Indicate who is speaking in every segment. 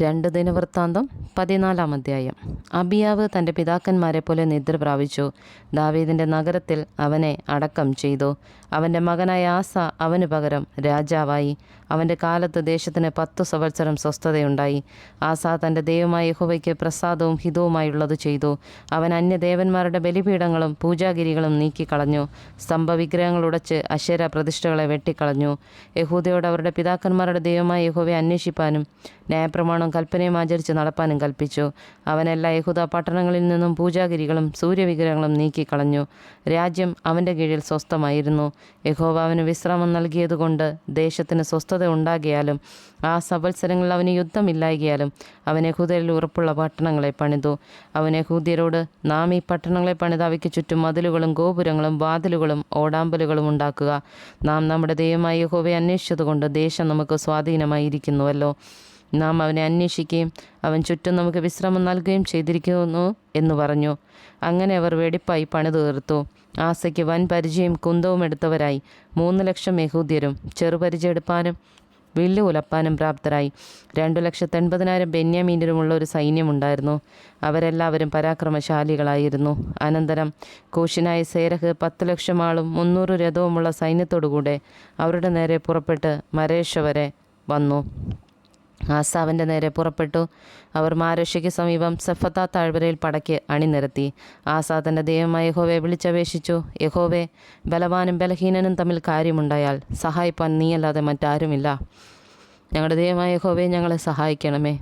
Speaker 1: 2 ദിനവൃത്താന്തം 14-ാം അധ്യായം. അബിയാവ് തൻ്റെ പിതാക്കന്മാരെ പോലെ നിദ്ര പ്രാപിച്ചു. ദാവീദിൻ്റെ നഗരത്തിൽ അവനെ അടക്കം ചെയ്തു. അവൻ്റെ മകനായ ആസ അവന് പകരം രാജാവായി. അവൻ്റെ കാലത്ത് ദേശത്തിന് 10 സംവത്സരം സ്വസ്ഥതയുണ്ടായി. ആസ തൻ്റെ ദൈവമായ യഹോവയ്ക്ക് പ്രസാദവും ഹിതവുമായുള്ളത് ചെയ്തു. അവൻ അന്യദേവന്മാരുടെ ബലിപീഠങ്ങളും പൂജാഗിരികളും നീക്കിക്കളഞ്ഞു. സ്തംഭവിഗ്രഹങ്ങൾ ഉടച്ച് അശേര പ്രതിഷ്ഠകളെ വെട്ടിക്കളഞ്ഞു. യഹൂദയോട് അവരുടെ പിതാക്കന്മാരുടെ ദൈവമായ യഹോവയെ അന്വേഷിപ്പാനും ന്യായപ്രമാണം കൽപ്പനയും ആചരിച്ച് നടപ്പാനും കൽപ്പിച്ചു. അവനെല്ലാ യഹൂദ പട്ടണങ്ങളിൽ നിന്നും പൂജാഗിരികളും സൂര്യവിഗ്രഹങ്ങളും നീക്കിക്കളഞ്ഞു. രാജ്യം അവൻ്റെ കീഴിൽ സ്വസ്ഥമായിരുന്നു. യഹോവ അവന് വിശ്രാമം നൽകിയതുകൊണ്ട് ദേശത്തിന് സ്വസ്ഥത ഉണ്ടാകിയാലും ആ സംവത്സരങ്ങളിൽ അവന് യുദ്ധമില്ലായകിയാലും അവൻ യഹൂദയിൽ ഉറപ്പുള്ള പട്ടണങ്ങളെ പണിതു. അവൻ യഹൂദ്യരോട്, നാം ഈ പട്ടണങ്ങളെ പണിത് അവയ്ക്ക് ചുറ്റും മതിലുകളും ഗോപുരങ്ങളും വാതിലുകളും ഓടാമ്പലുകളും ഉണ്ടാക്കുക. നാം നമ്മുടെ ദൈവമായ യഹോവയെ അന്വേഷിച്ചതുകൊണ്ട് ദേശം നമുക്ക് സ്വാധീനമായിരിക്കുന്നുവല്ലോ. നാം അവനെ അന്വേഷിക്കുകയും അവൻ ചുറ്റും നമുക്ക് വിശ്രമം നൽകുകയും ചെയ്തിരിക്കുന്നു എന്ന് പറഞ്ഞു. അങ്ങനെ അവർ വെടിപ്പായി പണിതു തീർത്തു. ആസയ്ക്ക് വൻ പരിചയം കുന്തവും എടുത്തവരായി 3,00,000 യഹൂദ്യരും ചെറുപരിചയം എടുപ്പാനും വില്ല് ഉലപ്പാനും പ്രാപ്തരായി. 2,80,000 ബെന്യാമീനരുമുള്ള ഒരു സൈന്യമുണ്ടായിരുന്നു. അവരെല്ലാവരും പരാക്രമശാലികളായിരുന്നു. അനന്തരം കൂശിനായ സേരഹ് 10,00,000 ആളും 300 രഥവുമുള്ള സൈന്യത്തോടുകൂടെ അവരുടെ നേരെ പുറപ്പെട്ട് മരേഷ വരെ വന്നു. ആസ അവൻ്റെ നേരെ പുറപ്പെട്ടു. അവർ മാരേഷയ്ക്ക് സമീപം സെഫത്താ താഴ്വരയിൽ പടയ്ക്ക് അണിനിരത്തി. ആസ തൻ്റെ ദൈവമായ യഹോവയെ വിളിച്ചപേക്ഷിച്ചു. യഹോവേ, ബലവാനും ബലഹീനനും തമ്മിൽ കാര്യമുണ്ടായാൽ സഹായിപ്പാൻ നീയല്ലാതെ മറ്റാരുമില്ല. ഞങ്ങളുടെ ദൈവമായ യഹോവയെ ഞങ്ങളെ സഹായിക്കണമേ.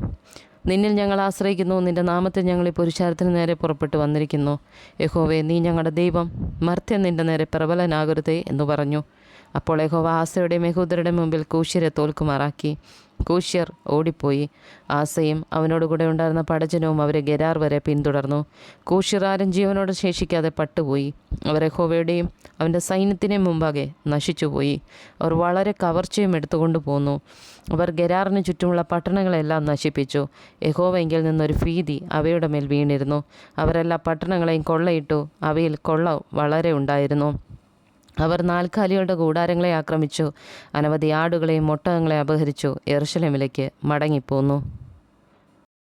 Speaker 1: നിന്നിൽ ഞങ്ങൾ ആശ്രയിക്കുന്നു. നിൻ്റെ നാമത്തിൽ ഞങ്ങൾ ഈ പുരുഷാരത്തിന് നേരെ പുറപ്പെട്ടു വന്നിരിക്കുന്നു. യഹോവേ, നീ ഞങ്ങളുടെ ദൈവം, മർത്യൻ നിൻ്റെ നേരെ പ്രബലനാകരുതേ എന്ന് പറഞ്ഞു. അപ്പോൾ യഹോവ ആസയുടെയും യഹൂദരുടെ മുമ്പിൽ കൂശ്യരെ തോൽക്കുമാറാക്കി. കൂശ്യർ ഓടിപ്പോയി. ആസയും അവനോടുകൂടെ ഉണ്ടായിരുന്ന പടജനവും അവരെ ഗെരാർ വരെ പിന്തുടർന്നു. കൂശ്യർ ആരും ജീവനോട് ശേഷിക്കാതെ പട്ടുപോയി. അവർ യഹോവയുടെയും അവൻ്റെ സൈന്യത്തിൻ്റെയും മുമ്പാകെ നശിച്ചുപോയി. അവർ വളരെ കവർച്ചയും എടുത്തുകൊണ്ടു പോന്നു. അവർ ഗെരാറിന് ചുറ്റുമുള്ള പട്ടണങ്ങളെല്ലാം നശിപ്പിച്ചു. യഹോവയെങ്കിൽ നിന്നൊരു ഭീതി അവയുടെ മേൽ വീണിരുന്നു. അവരെല്ലാ പട്ടണങ്ങളെയും കൊള്ളയിട്ടു. അവയിൽ കൊള്ള വളരെ ഉണ്ടായിരുന്നു. അവർ നാൽക്കാലികളുടെ കൂടാരങ്ങളെ ആക്രമിച്ചു. അനവധി ആടുകളെയും ഒട്ടകങ്ങളെ അപഹരിച്ചു യെരൂശലേമിലേക്ക് മടങ്ങിപ്പോന്നു.